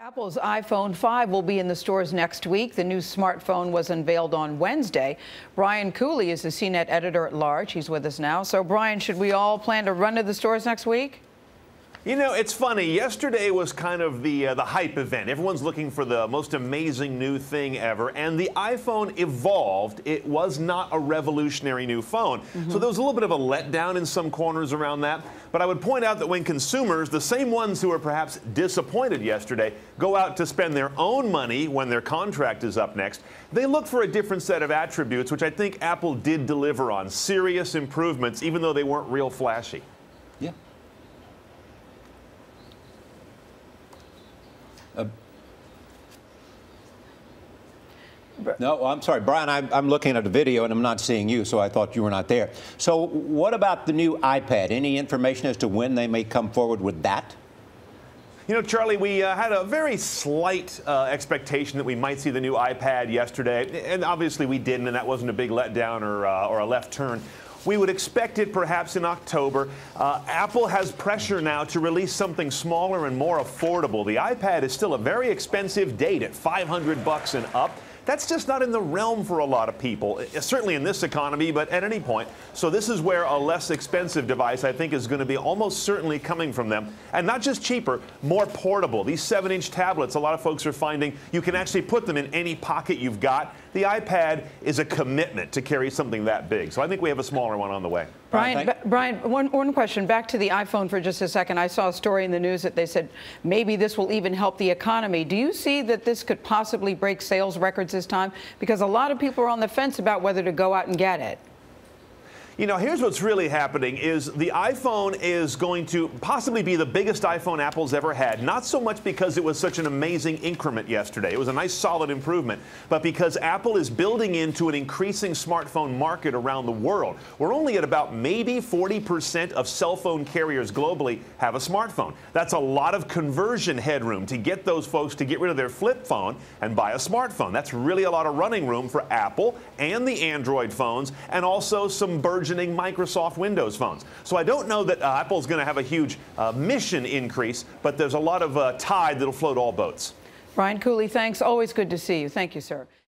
Apple's iPhone 5 will be in the stores next week. The new smartphone was unveiled on Wednesday. Brian Cooley is the CNET editor-at-large. He's with us now. So, Brian, should we all plan to run to the stores next week? You know, it's funny. Yesterday was kind of the hype event. Everyone's looking for the most amazing new thing ever. And the iPhone evolved. It was not a revolutionary new phone. So there was a little bit of a letdown in some corners around that. But I would point out that when consumers, the same ones who are perhaps disappointed yesterday, go out to spend their own money when their contract is up next, they look for a different set of attributes, which I think Apple did deliver on. Serious improvements, even though they weren't real flashy. Yeah. No, I'm sorry, Brian, I'm looking at the video and I'm not seeing you, so I thought you were not there. So what about the new iPad? Any information as to when they may come forward with that? You know, Charlie, we had a very slight expectation that we might see the new iPad yesterday, and obviously we didn't, and that wasn't a big letdown or a left turn. We would expect it perhaps in October. Apple has pressure now to release something smaller and more affordable. The iPad is still a very expensive date at $500 and up. That's just not in the realm for a lot of people, certainly in this economy, but at any point. So this is where a less expensive device, I think, is going to be almost certainly coming from them. And not just cheaper, more portable. These 7-inch tablets, a lot of folks are finding you can actually put them in any pocket you've got. The iPad is a commitment to carry something that big. So I think we have a smaller one on the way. Brian, one question. Back to the iPhone for just a second. I saw a story in the news that they said maybe this will even help the economy. Do you see that this could possibly break sales records this time? Because a lot of people are on the fence about whether to go out and get it. You know, here's what's really happening is the iPhone is going to possibly be the biggest iPhone Apple's ever had. Not so much because it was such an amazing increment yesterday. It was a nice solid improvement. But because Apple is building into an increasing smartphone market around the world. We're only at about maybe 40% of cell phone carriers globally have a smartphone. That's a lot of conversion headroom to get those folks to get rid of their flip phone and buy a smartphone. That's really a lot of running room for Apple and the Android phones, and also some burgeoning Microsoft Windows phones. So I don't know that Apple's going to have a huge mission increase, but there's a lot of tide that'll float all boats. Brian Cooley, thanks. Always good to see you. Thank you, sir.